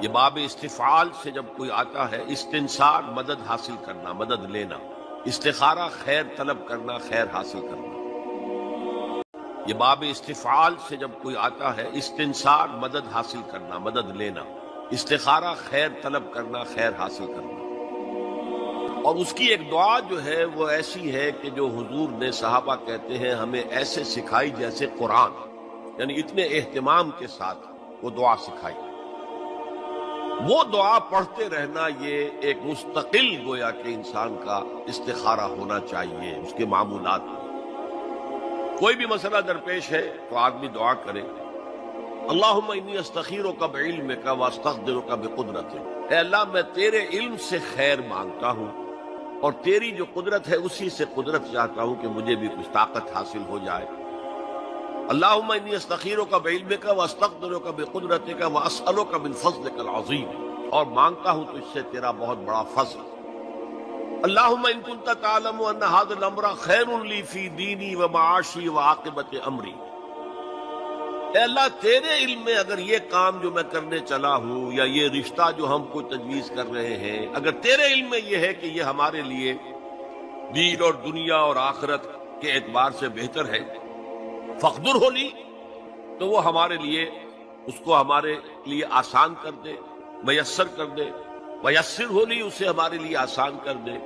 یہ باب استفعال سے جب کوئی آتا ہے، استنصار مدد حاصل کرنا، مدد لینا، استخارہ خیر طلب کرنا، خیر حاصل کرنا۔ یہ باب استفعال سے جب کوئی آتا ہے، استنصار مدد حاصل کرنا، مدد لینا، استخارہ خیر طلب کرنا، خیر حاصل کرنا۔ اور اس کی ایک دعا جو ہے وہ ایسی ہے کہ جو حضور نے صحابہ کہتے ہیں ہمیں ایسے سکھائی جیسے قرآن، یعنی اتنے اہتمام کے ساتھ وہ دعا سکھائی۔ وہ دعا پڑھتے رہنا یہ ایک مستقل گویا کہ انسان کا استخارہ ہونا چاہیے اس کے معمولات میں۔ کوئی بھی مسئلہ درپیش ہے تو آدمی دعا کرے، اللہم انی استخیرک بعلمک واستقدرک بقدرتک، اے اللہ میں تیرے علم سے خیر مانگتا ہوں اور تیری جو قدرت ہے اسی سے قدرت چاہتا ہوں کہ مجھے بھی کچھ طاقت حاصل ہو جائے۔ اللہم انی استخیرک بعلمک واستقدرک بقدرتک واسألک من فضلک العظیم، اور مانگتا ہوں تجھ سے تیرا بہت بڑا فضل۔ اللہم ان کنت تعلم ان ھذا الامر خیر لی فی دینی ومعاشی وعاقبۃ امری، اے اللہ تیرے علم میں اگر یہ کام جو میں کرنے چلا ہوں یا یہ رشتہ جو ہم کو تجویز کر رہے ہیں، اگر تیرے علم میں یہ ہے کہ یہ ہمارے لیے دین اور دنیا اور آخرت کے اعتبار سے بہتر ہے، فقدر ہو لی، تو وہ ہمارے لیے اس کو ہمارے لیے آسان کر دے، میسر کر دے، میسر ہو لی اسے ہمارے لیے آسان کر دے،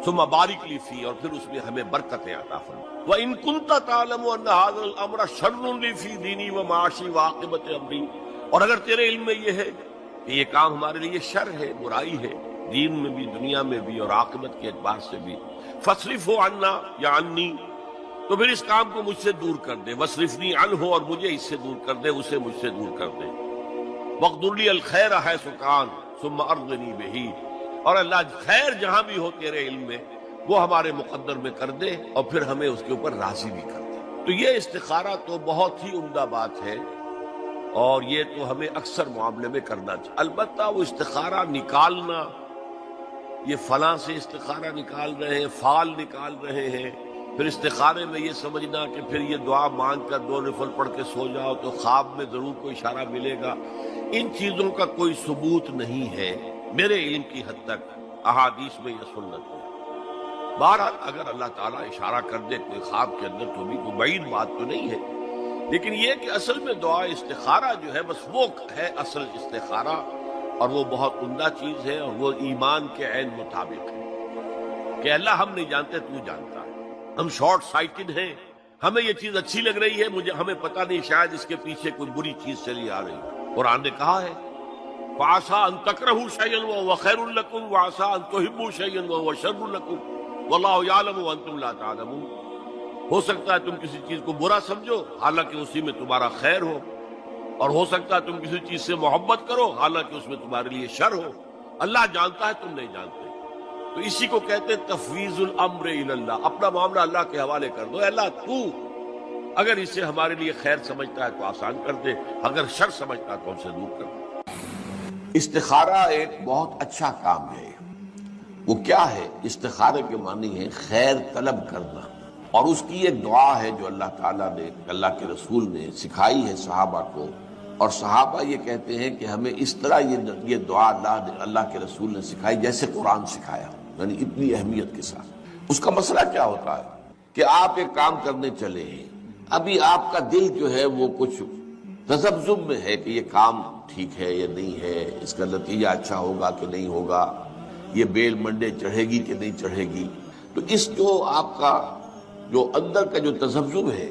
ثم بارک لی فی، اور پھر اس میں ہمیں برکتیں عطا فرما۔ وَإِن كُنتَ تَعْلَمُ أَنَّ هَذَا الْأَمْرَ شَرٌّ لِّي فِي دِينِي وَمَعَاشِي وَعَاقِبَةِ أَمْرِي، اور اگر تیرے علم میں یہ ہے کہ یہ کام ہمارے لیے شر ہے، برائی ہے، دین میں بھی دنیا میں بھی اور عاقبت کے اعتبار سے بھی، فَاصْرِفْهُ عَنَّا یا عَنِّي، تو پھر اس کام کو مجھ سے دور کر دے، وَاصْرِفْنِي عَنْهُ، اور مجھے اس سے دور کر دے، اسے مجھ سے دور کر دے، وَاقْدُرْ لِي الْخَيْرَ حَيْثُ كَانَ ثُمَّ أَرْضِنِي بِهِ، اور اللہ خیر جہاں بھی ہو تیرے علم میں وہ ہمارے مقدر میں کر دے اور پھر ہمیں اس کے اوپر راضی بھی کر دے۔ تو یہ استخارہ تو بہت ہی عمدہ بات ہے اور یہ تو ہمیں اکثر معاملے میں کرنا چاہیے۔ البتہ وہ استخارہ نکالنا، یہ فلاں سے استخارہ نکال رہے ہیں، فعال نکال رہے ہیں، پھر استخارے میں یہ سمجھنا کہ پھر یہ دعا مانگ کر 2 نفل پڑھ کے سو جاؤ تو خواب میں ضرور کوئی اشارہ ملے گا، ان چیزوں کا کوئی ثبوت نہیں ہے میرے علم کی حد تک احادیث میں یا سنت میں۔ بہرحال اگر اللہ تعالیٰ اشارہ کر دے کوئی خواب کے اندر تو بھی کوئی بعید بات تو نہیں ہے، لیکن یہ کہ اصل میں دعا استخارہ جو ہے بس وہ ہے اصل استخارہ، اور وہ بہت عمدہ چیز ہے اور وہ ایمان کے عین مطابق ہے کہ اللہ ہم نہیں جانتے تو جانتا ہے، ہم شارٹ سائٹڈ ہیں، ہمیں یہ چیز اچھی لگ رہی ہے، ہمیں پتہ نہیں شاید اس کے پیچھے کوئی بری چیز چلی آ رہی ہے۔ قرآن نے کہا ہے وَعَسَىٰ أَن تَكْرَهُوا شَيْئًا وَهُوَ خَيْرٌ لَكُمْ وَعَسَىٰ أَن تُحِبُّوا شَيْئًا وَهُوَ شَرٌّ لَكُمْ وَاللَّهُ يَعْلَمُ وَأَنتُمْ لَا تَعْلَمُونَ، ہو سکتا ہے تم کسی چیز کو برا سمجھو حالانکہ اسی میں تمہارا خیر ہو، اور ہو سکتا ہے تم کسی چیز سے محبت کرو حالانکہ اس میں تمہارے لیے شر ہو، اللہ جانتا ہے تم نہیں جانتے۔ تو اسی کو کہتے ہیں تفویض الامر الی اللہ، اپنا معاملہ اللہ کے حوالے کر دو، اے اللہ تو اگر اسے ہمارے لیے خیر سمجھتا ہے تو آسان کر دے، اگر شر سمجھتا ہے تو ہم سے دور کر دے۔ استخارہ ایک بہت اچھا کام ہے۔ وہ کیا ہے؟ استخارے کے معنی ہے خیر طلب کرنا، اور اس کی ایک دعا ہے جو اللہ تعالیٰ نے، اللہ کے رسول نے سکھائی ہے صحابہ کو، اور صحابہ یہ کہتے ہیں کہ ہمیں اس طرح یہ دعا اللہ کے رسول نے سکھائی جیسے قرآن سکھایا، یعنی اتنی اہمیت کے ساتھ۔ اس کا مسئلہ کیا ہوتا ہے کہ آپ ایک کام کرنے چلے ہیں، ابھی آپ کا دل جو ہے وہ کچھ تذبذب میں ہے کہ یہ کام ٹھیک ہے یا نہیں ہے، اس کا نتیجہ اچھا ہوگا کہ نہیں ہوگا، یہ بیل منڈے چڑھے گی کہ نہیں چڑھے گی، تو اس جو آپ کا جو اندر کا جو تذبذب ہے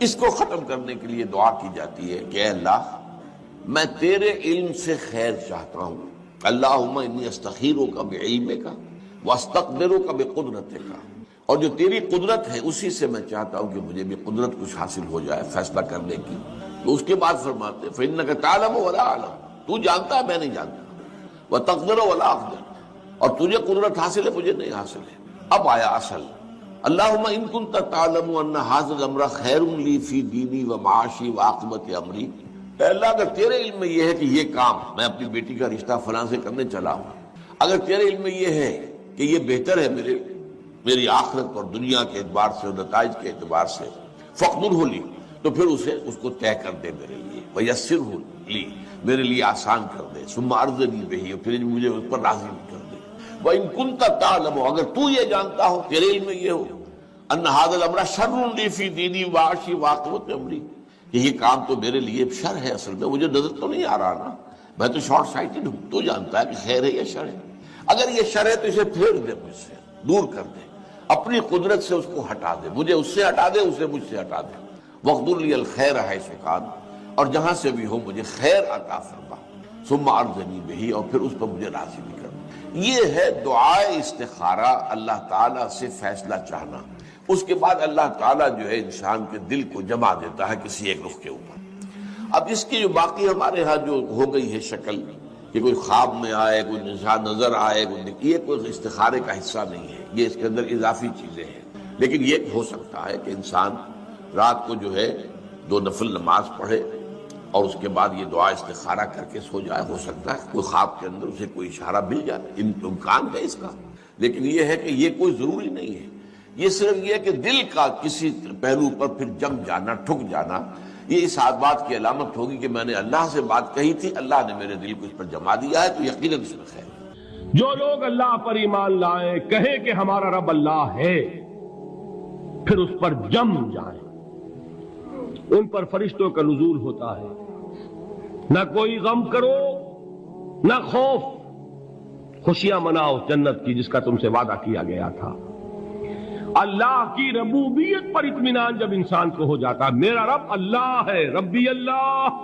اس کو ختم کرنے کے لیے دعا کی جاتی ہے کہ اے اللہ میں تیرے علم سے خیر چاہتا ہوں، اللہم انی استخیرک بعلمک واستقدرک بقدرتک، اور جو تیری قدرت ہے اسی سے میں چاہتا ہوں کہ مجھے بھی قدرت کچھ حاصل ہو جائے فیصلہ کرنے کی۔ تو اس کے بعد فرماتے ہیں فإنک تعلم ولا اعلم، تو جانتا ہے میں نہیں جانتا، وتقدر ولا اقدر، اور تجھے قدرت حاصل ہے مجھے نہیں حاصل ہے۔ اب آیا اصل، اللہم ان کنت تعلم ان ھذا الامر خیر لی فی دینی ومعاشی وعاقبۃ امری، اے اللہ اگر تیرے علم میں یہ ہے کہ یہ کام میں اپنی بیٹی کا رشتہ فلاں سے کرنے چلا ہوں، اگر تیرے علم میں یہ ہے کہ یہ بہتر ہے میری آخرت اور دنیا کے اعتبار سے اور نتائج کے اعتبار سے، فقدرہ لی، تو پھر اس کو طے کر دے میرے لیے، ویسرہ لی، میرے لیے آسان کر دے، ثم ارضنی بہ، اور پھر مجھے اس پر راضی بھی کر دے۔ وَإِن كُنتَ تَعْلَمُ، اگر تو یہ جانتا ہو، تیرے علم میں یہ ہو، ان هذا الامر شر لی فی دینی وعاشی وعاقبۃ امری، کہ یہ کام تو میرے لیے شر ہے، اصل میں مجھے نظر تو نہیں آ رہا نا، میں تو شارٹ سائٹڈ ہوں، تو جانتا ہے کہ خیر ہے یا شر ہے۔ اگر یہ شر ہے تو اسے پھیر دے، مجھ سے دور کر دے، اپنی قدرت سے اس کو ہٹا دے، مجھے اس سے ہٹا دے، اسے مجھ سے ہٹا دے۔ وَاقْدُرْ لِي الْخَيْرَ حَيْثُ كَانَ، اور جہاں سے بھی ہو مجھے خیر عطا فرما، ثم ارضنی بہ، اور پھر اس پر مجھے راضی بھی کر۔ یہ ہے دعائے استخارہ، اللہ تعالیٰ سے فیصلہ چاہنا۔ اس کے بعد اللہ تعالیٰ جو ہے انسان کے دل کو جما دیتا ہے کسی ایک رخ کے اوپر۔ اب اس کی جو باقی ہمارے ہاں جو ہو گئی ہے شکل کہ کوئی خواب میں آئے، کوئی نشان نظر آئے، یہ کوئی استخارے کا حصہ نہیں ہے، یہ اس کے اندر اضافی چیزیں ہیں۔ لیکن یہ ہو سکتا ہے کہ انسان رات کو جو ہے 2 نفل نماز پڑھے اور اس کے بعد یہ دعا استخارہ کر کے سو جائے۔ ہو سکتا ہے کوئی خواب کے اندر اسے کوئی اشارہ مل جائے، امکان ہے اس کا، لیکن یہ ہے کہ یہ کوئی ضروری نہیں ہے۔ یہ صرف یہ ہے کہ دل کا کسی پہلو پر پھر جم جانا، ٹھک جانا، یہ اس بات کی علامت ہوگی کہ میں نے اللہ سے بات کہی تھی، اللہ نے میرے دل کو اس پر جما دیا ہے، تو یقیناً اس میں خیر ہے۔ جو لوگ اللہ پر ایمان لائیں، کہیں کہ ہمارا رب اللہ ہے، پھر اس پر جم جائیں، ان پر فرشتوں کا نزول ہوتا ہے۔ نہ کوئی غم کرو نہ خوف، خوشیاں مناؤ جنت کی جس کا تم سے وعدہ کیا گیا تھا۔ اللہ کی ربوبیت پر اطمینان جب انسان کو ہو جاتا، میرا رب اللہ ہے، ربی اللہ،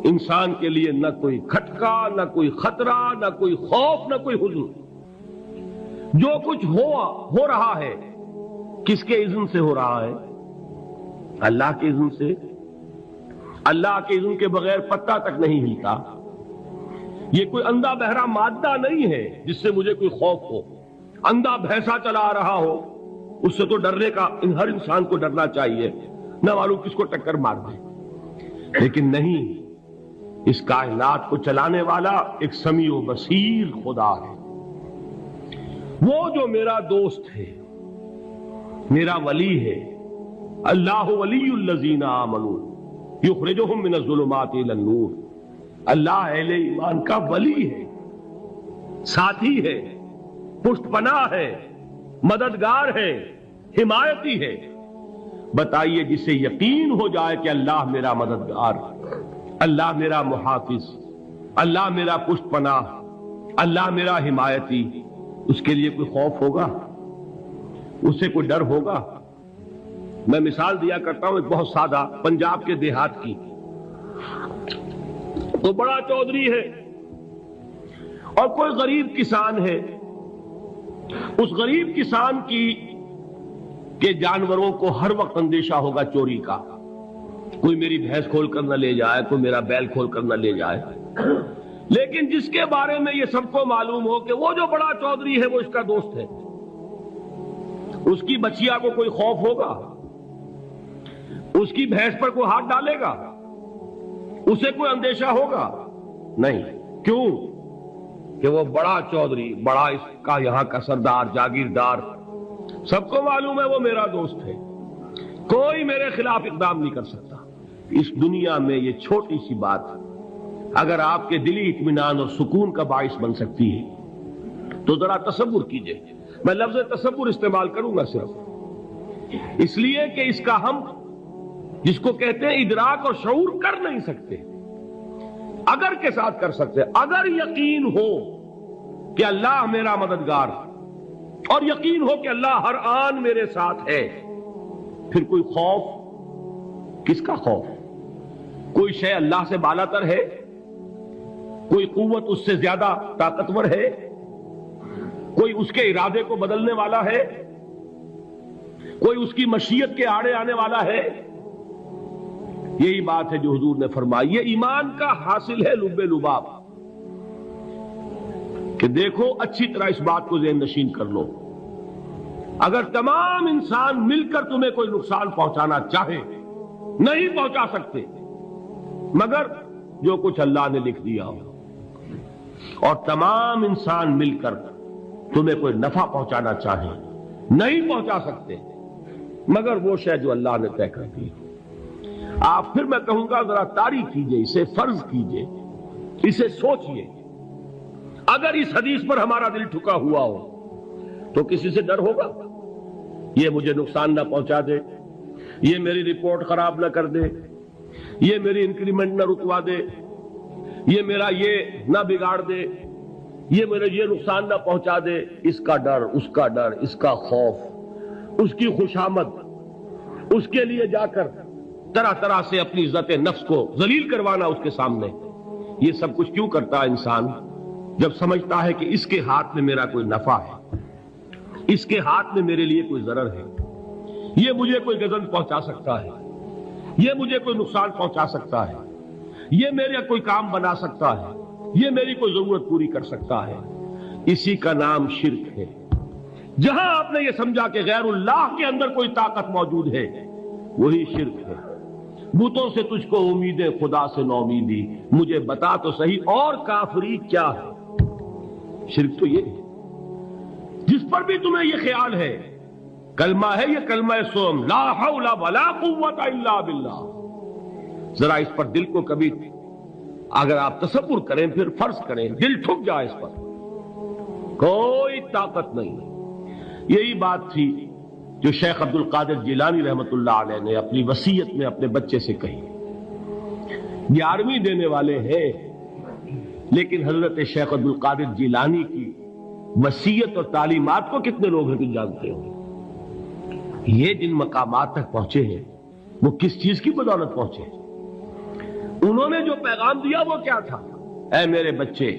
انسان کے لیے نہ کوئی کھٹکا، نہ کوئی خطرہ، نہ کوئی خوف، نہ کوئی حزن۔ جو کچھ ہو رہا ہے کس کے اذن سے ہو رہا ہے؟ اللہ کے اذن سے۔ اللہ کے اذن کے بغیر پتہ تک نہیں ہلتا۔ یہ کوئی اندھا بہرا مادہ نہیں ہے جس سے مجھے کوئی خوف ہو۔ اندھا بھینسا چلا رہا ہو اس سے تو ڈرنے کا ہر انسان کو ڈرنا چاہیے، نہ معلوم کس کو ٹکر مار دے، لیکن نہیں، اس کائنات کو چلانے والا ایک سمیع و بصیر خدا ہے۔ وہ جو میرا دوست ہے، میرا ولی ہے، اللہ ولی الذین آمنوا یخرجہم من الظلمات الی النور، اللہ اہل ایمان کا ولی ہے، ساتھی ہے، پشت پناہ ہے، مددگار ہے، حمایتی ہے۔ بتائیے جسے یقین ہو جائے کہ اللہ میرا مددگار، اللہ میرا محافظ، اللہ میرا پشت پناہ، اللہ میرا حمایتی، اس کے لیے کوئی خوف ہوگا؟ اس سے کوئی ڈر ہوگا؟ میں مثال دیا کرتا ہوں ایک بہت سادہ، پنجاب کے دیہات کی۔ تو بڑا چودھری ہے اور کوئی غریب کسان ہے۔ اس غریب کسان کے جانوروں کو ہر وقت اندیشہ ہوگا چوری کا، کوئی میری بھینس کھول کر نہ لے جائے، کوئی میرا بیل کھول کر نہ لے جائے۔ لیکن جس کے بارے میں یہ سب کو معلوم ہو کہ وہ جو بڑا چودھری ہے وہ اس کا دوست ہے، اس کی بچیا کو کوئی خوف ہوگا؟ اس کی بھینس پر کوئی ہاتھ ڈالے گا؟ اسے کوئی اندیشہ ہوگا؟ نہیں۔ کیوں؟ کہ وہ بڑا چودھری، بڑا اس کا یہاں کا سردار، جاگیردار، سب کو معلوم ہے وہ میرا دوست ہے، کوئی میرے خلاف اقدام نہیں کر سکتا۔ اس دنیا میں یہ چھوٹی سی بات اگر آپ کے دلی اطمینان اور سکون کا باعث بن سکتی ہے تو ذرا تصور کیجئے۔ میں لفظ تصور استعمال کروں گا صرف اس لیے کہ اس کا ہم جس کو کہتے ہیں ادراک اور شعور کر نہیں سکتے، اگر کے ساتھ کر سکتے۔ اگر یقین ہو کہ اللہ میرا مددگار اور یقین ہو کہ اللہ ہر آن میرے ساتھ ہے، پھر کوئی خوف، کس کا خوف؟ کوئی شے اللہ سے بالا تر ہے؟ کوئی قوت اس سے زیادہ طاقتور ہے؟ کوئی اس کے ارادے کو بدلنے والا ہے؟ کوئی اس کی مشیت کے آڑے آنے والا ہے؟ یہی بات ہے جو حضور نے فرمائی، یہ ایمان کا حاصل ہے لب لباب، کہ دیکھو اچھی طرح اس بات کو ذہن نشین کر لو، اگر تمام انسان مل کر تمہیں کوئی نقصان پہنچانا چاہے نہیں پہنچا سکتے، مگر جو کچھ اللہ نے لکھ دیا ہو، اور تمام انسان مل کر تمہیں کوئی نفع پہنچانا چاہے نہیں پہنچا سکتے، مگر وہ شے جو اللہ نے طے کر دی۔ آپ پھر میں کہوں گا ذرا طاری کیجئے، اسے فرض کیجئے، اسے سوچئے۔ اگر اس حدیث پر ہمارا دل ٹھکا ہوا ہو تو کسی سے ڈر ہوگا؟ یہ مجھے نقصان نہ پہنچا دے، یہ میری رپورٹ خراب نہ کر دے، یہ میری انکریمنٹ نہ رکوا دے، یہ میرا یہ نہ بگاڑ دے، یہ میرے یہ نقصان نہ پہنچا دے۔ اس کا ڈر، اس کا ڈر، اس کا خوف، اس کی خوشامد، اس کے لیے جا کر طرح طرح سے اپنی عزت نفس کو ذلیل کروانا اس کے سامنے، یہ سب کچھ کیوں کرتا ہے انسان؟ جب سمجھتا ہے کہ اس کے ہاتھ میں میرا کوئی نفع ہے، اس کے ہاتھ میں میرے لیے کوئی ضرر ہے، یہ مجھے کوئی غضب پہنچا سکتا ہے، یہ مجھے کوئی نقصان پہنچا سکتا ہے، یہ میرا کوئی کام بنا سکتا ہے، یہ میری کوئی ضرورت پوری کر سکتا ہے، اسی کا نام شرک ہے۔ جہاں آپ نے یہ سمجھا کہ غیر اللہ کے اندر کوئی طاقت موجود ہے، وہی شرک ہے۔ بتوں سے تجھ کو امید خدا سے نو امیدی، مجھے بتا تو صحیح اور کافری کیا ہے؟ شرک تو یہ ہے۔ جس پر بھی تمہیں یہ خیال ہے، کلمہ ہے یہ کلمہ سوم، لا حول ولا قوت الا باللہ، ذرا اس پر دل کو کبھی اگر آپ تصور کریں، پھر فرض کریں، دل ٹھک جائے اس پر، کوئی طاقت نہیں۔ یہی بات تھی جو شیخ عبد القادر جیلانی رحمت اللہ علیہ نے اپنی وصیت میں اپنے بچے سے کہی۔ 11ویں دینے والے ہیں، لیکن حضرت شیخ عبد القادر جیلانی کی وصیت اور تعلیمات کو کتنے لوگ ہیں کہ جانتے ہوں؟ یہ جن مقامات تک پہنچے ہیں وہ کس چیز کی بدولت پہنچے؟ انہوں نے جو پیغام دیا وہ کیا تھا؟ اے میرے بچے،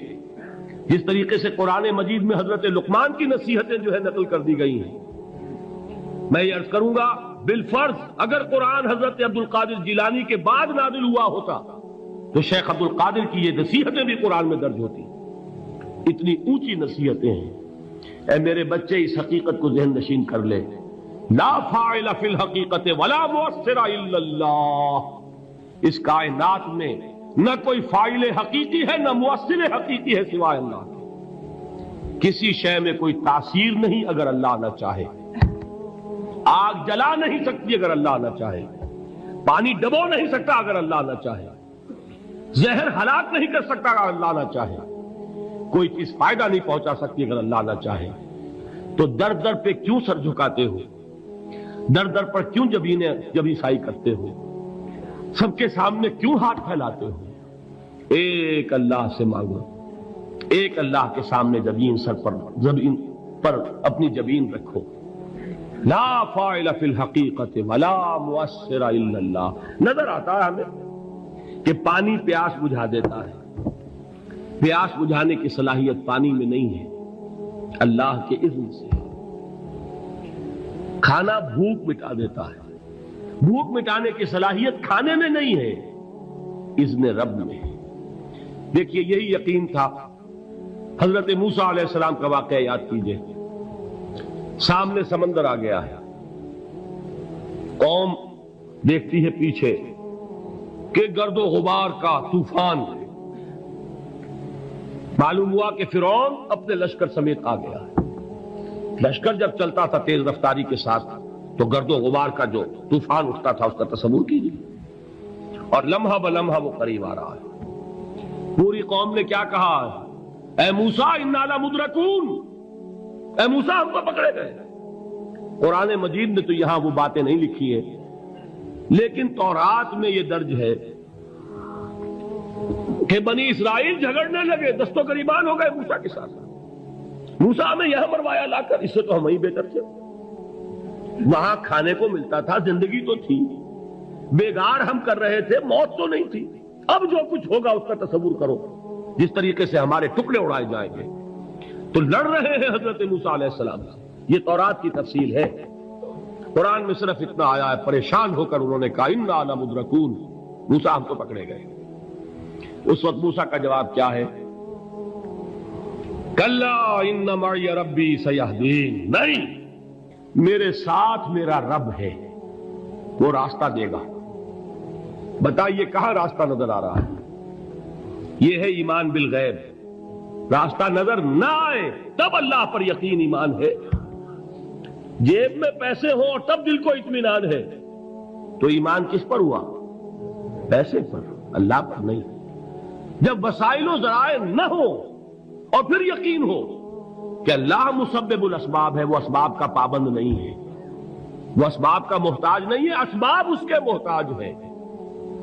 جس طریقے سے قرآن مجید میں حضرت لقمان کی نصیحتیں جو ہے نقل کر دی گئی ہیں، میں یہ عرض کروں گا بالفرض اگر قرآن حضرت عبد القادر جیلانی کے بعد نازل ہوا ہوتا تو شیخ عبد القادر کی یہ نصیحتیں بھی قرآن میں درج ہوتی۔ اتنی اونچی نصیحتیں ہیں۔ اے میرے بچے، اس حقیقت کو ذہن نشین کر لے، لا فاعل فی الحقیقت ولا مؤثر الا اللہ، اس کائنات میں نہ کوئی فاعل حقیقی ہے نہ مؤثر حقیقی ہے سوائے اللہ کے۔ کسی شے میں کوئی تاثیر نہیں اگر اللہ نہ چاہے، آگ جلا نہیں سکتی اگر اللہ نہ چاہے، پانی ڈبو نہیں سکتا اگر اللہ نہ چاہے، زہر ہلاک نہیں کر سکتا اگر اللہ نہ چاہے، کوئی چیز فائدہ نہیں پہنچا سکتی اگر اللہ نہ چاہے۔ تو در در پہ کیوں سر جھکاتے ہو؟ در در پر کیوں جبیں سائی کرتے ہو؟ سب کے سامنے کیوں ہاتھ پھیلاتے ہو؟ ایک اللہ سے مانگو، ایک اللہ کے سامنے زمین پر اپنی جبین رکھو۔ لا فاعل فی الحقیقت ولا مؤثر الا اللہ۔ نظر آتا ہے ہمیں کہ پانی پیاس بجھا دیتا ہے، پیاس بجھانے کی صلاحیت پانی میں نہیں ہے، اللہ کے اذن سے۔ کھانا بھوک مٹا دیتا ہے، بھوک مٹانے کی صلاحیت کھانے میں نہیں ہے، اذن رب میں ہے۔ دیکھیے یہی یقین تھا حضرت موسیٰ علیہ السلام کا واقعہ یاد کیجئے۔ سامنے سمندر آ گیا ہے، قوم دیکھتی ہے پیچھے کہ گرد و غبار کا طوفان، معلوم ہوا کہ فرعون اپنے لشکر سمیت آ گیا ہے۔ لشکر جب چلتا تھا تیز رفتاری کے ساتھ تو گرد و غبار کا جو طوفان اٹھتا تھا اس کا تصور کیجیے، اور لمحہ بلمحہ وہ قریب آ رہا ہے۔ پوری قوم نے کیا کہا؟ اے موسیٰ انا لمدرکون، اے موسیٰ ہم کو پکڑے گئے۔ قرآن مجید نے تو یہاں وہ باتیں نہیں لکھی ہیں، لیکن تورات میں یہ درج ہے کہ بنی اسرائیل جھگڑنے لگے، دست و گریبان ہو گئے موسیٰ کے ساتھ۔ موسیٰ میں یہاں مروایا لا کر، اس سے تو ہم ہی بہتر تھے۔ وہاں کھانے کو ملتا تھا، زندگی تو تھی، بیگار ہم کر رہے تھے، موت تو نہیں تھی۔ اب جو کچھ ہوگا اس کا تصور کرو، جس طریقے سے ہمارے ٹکڑے اڑائے جائیں گے۔ تو لڑ رہے ہیں حضرت موسیٰ علیہ السلام سے، یہ تورات کی تفصیل ہے۔ قرآن میں صرف اتنا آیا ہے، پریشان ہو کر انہوں نے کہا انا لمدرکون، موسیٰ ہم کو پکڑے گئے۔ اس وقت موسیٰ کا جواب کیا ہے؟ کلا ان معی ربی سیہدین، نہیں، میرے ساتھ میرا رب ہے، وہ راستہ دے گا۔ بتائیے کہاں راستہ نظر آ رہا ہے؟ یہ ہے ایمان بالغیب۔ راستہ نظر نہ آئے تب اللہ پر یقین ایمان ہے۔ جیب میں پیسے ہوں اور تب دل کو اطمینان ہے تو ایمان کس پر ہوا؟ پیسے پر، اللہ پر نہیں۔ جب وسائل و ذرائع نہ ہو اور پھر یقین ہو کہ اللہ مسبب الاسباب ہے، وہ اسباب کا پابند نہیں ہے، وہ اسباب کا محتاج نہیں ہے، اسباب اس کے محتاج ہے،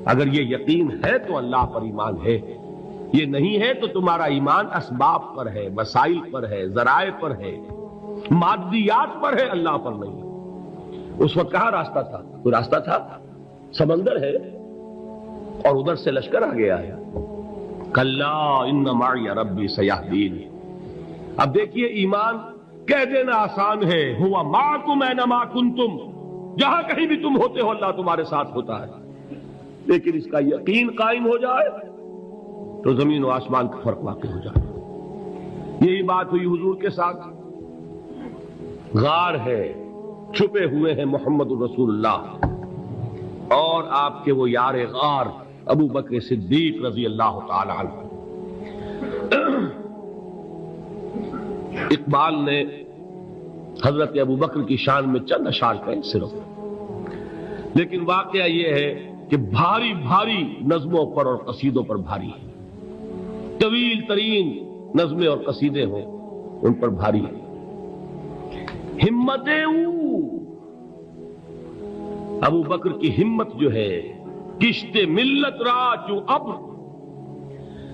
اگر یہ یقین ہے تو اللہ پر ایمان ہے، یہ نہیں ہے تو تمہارا ایمان اسباب پر ہے، وسائل پر ہے، ذرائع پر ہے، مادیات پر ہے، اللہ پر نہیں۔ اس وقت کہاں راستہ تھا؟ کوئی راستہ تھا؟ سمندر ہے اور ادھر سے لشکر آ گیا ہے۔ کلا ان معی ربی سیہدین۔ اب دیکھیے ایمان کہہ دینا آسان ہے، ہوا معکم اینما کنتم، جہاں کہیں بھی تم ہوتے ہو اللہ تمہارے ساتھ ہوتا ہے، لیکن اس کا یقین قائم ہو جائے تو زمین و آسمان کا فرق واقع ہو جائے۔ یہی بات ہوئی حضور کے ساتھ۔ غار ہے، چھپے ہوئے ہیں محمد الرسول اللہ اور آپ کے وہ یار غار ابو بکر صدیق رضی اللہ تعالی عنہ۔ اقبال نے حضرت ابو بکر کی شان میں چند اشعار کہیں صرف، لیکن واقعہ یہ ہے کہ بھاری بھاری نظموں پر اور قصیدوں پر بھاری ہے، طویل ترین نظمیں اور قصیدے ہوں ان پر بھاری ہے۔ ہمت ابو بکر کی ہمت جو ہے، کشت ملت را چوں ابر،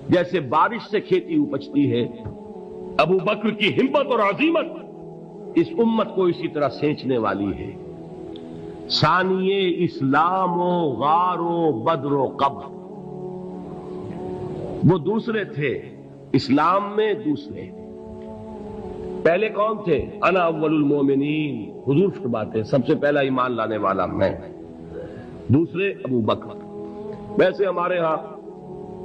جیسے بارش سے کھیتی اپجتی ہے، ابو بکر کی ہمت اور عزیمت اس امت کو اسی طرح سینچنے والی ہے۔ ثانیے اسلام و غار و بدر و قبر، وہ دوسرے تھے اسلام میں، دوسرے پہلے کون تھے؟ انا اول المومنین، حضور فرماتے ہیں سب سے پہلا ایمان لانے والا میں، دوسرے ابو بکر۔ ویسے ہمارے ہاں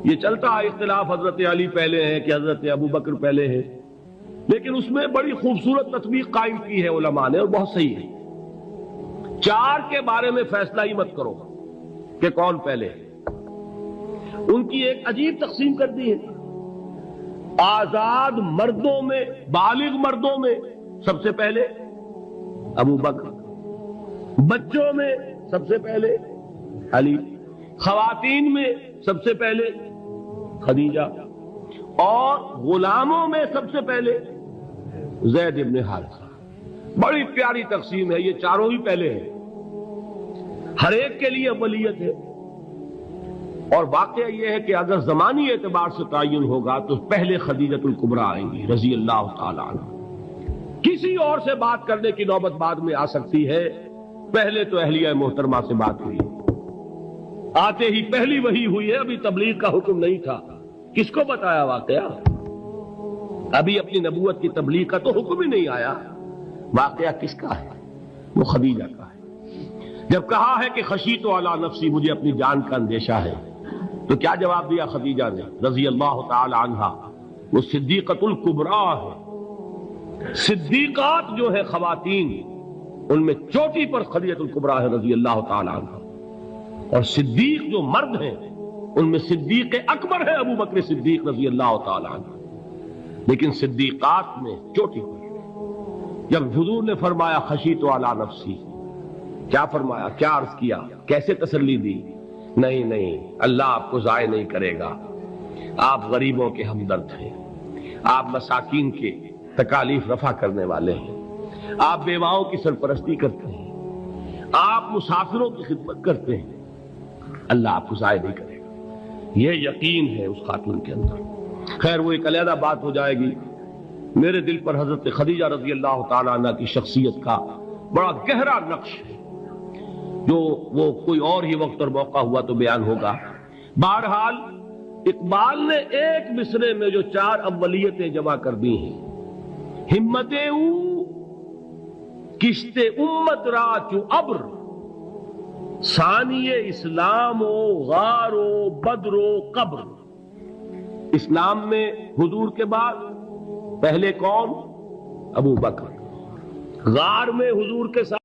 یہ چلتا ہے اختلاف، حضرت علی پہلے ہیں کہ حضرت ابو بکر پہلے ہیں، لیکن اس میں بڑی خوبصورت تطبیق قائم کی ہے علماء نے اور بہت صحیح ہے۔ چار کے بارے میں فیصلہ ہی مت کرو کہ کون پہلے ہے، ان کی ایک عجیب تقسیم کر دی ہے۔ آزاد مردوں میں، بالغ مردوں میں سب سے پہلے ابو بکر، بچوں میں سب سے پہلے علی، خواتین میں سب سے پہلے خدیجہ، اور غلاموں میں سب سے پہلے زید ابن حارثہ۔ بڑی پیاری تقسیم ہے، یہ چاروں ہی پہلے ہیں، ہر ایک کے لیے اولیت ہے۔ اور واقعہ یہ ہے کہ اگر زمانی اعتبار سے تعین ہوگا تو پہلے خدیجۃ الکبریٰ آئیں گی رضی اللہ تعالی عنہ۔ کسی اور سے بات کرنے کی نوبت بعد میں آ سکتی ہے، پہلے تو اہلیہ محترمہ سے بات ہوئی، آتے ہی پہلی وحی ہوئی ہے، ابھی تبلیغ کا حکم نہیں تھا۔ کس کو بتایا واقعہ؟ ابھی اپنی نبوت کی تبلیغ کا تو حکم ہی نہیں آیا۔ واقعہ کس کا ہے؟ وہ خدیجہ کا ہے۔ جب کہا ہے کہ خشیت علی نفسی، مجھے اپنی جان کا اندیشہ ہے، تو کیا جواب دیا خدیجہ نے رضی اللہ تعالی عنہا؟ وہ صدیقۃ الکبریٰ ہے۔ صدیقات جو ہے خواتین، ان میں چوٹی پر خدیجۃ الکبریٰ ہے رضی اللہ تعالی عنہا، اور صدیق جو مرد ہیں ان میں صدیق اکبر ہے ابو بکر صدیق رضی اللہ تعالی عنہ، لیکن صدیقات میں چوٹی پر۔ جب حضور نے فرمایا خشیت علی نفسی، کیا فرمایا؟ کیا عرض کیا؟ کیسے تسلی دی؟ نہیں نہیں، اللہ آپ کو ضائع نہیں کرے گا، آپ غریبوں کے ہمدرد ہیں، آپ مساکین کے تکالیف رفع کرنے والے ہیں، آپ بیواؤں کی سرپرستی کرتے ہیں، آپ مسافروں کی خدمت کرتے ہیں، اللہ آپ کو ضائع نہیں کرے گا۔ یہ یقین ہے اس خاتون کے اندر۔ خیر وہ ایک علیحدہ بات ہو جائے گی۔ میرے دل پر حضرت خدیجہ رضی اللہ تعالی عنہ کی شخصیت کا بڑا گہرا نقش ہے، جو وہ کوئی اور ہی وقت اور موقع ہوا تو بیان ہوگا۔ بہرحال اقبال نے ایک مصرے میں جو چار اولیتیں جمع کر دی ہیں، ہمتیں او کشت امت را چو ابر، ثانی اسلام و غار و بدر و قبر۔ اسلام میں حضور کے بعد پہلے کون؟ ابو بکر۔ غار میں حضور کے ساتھ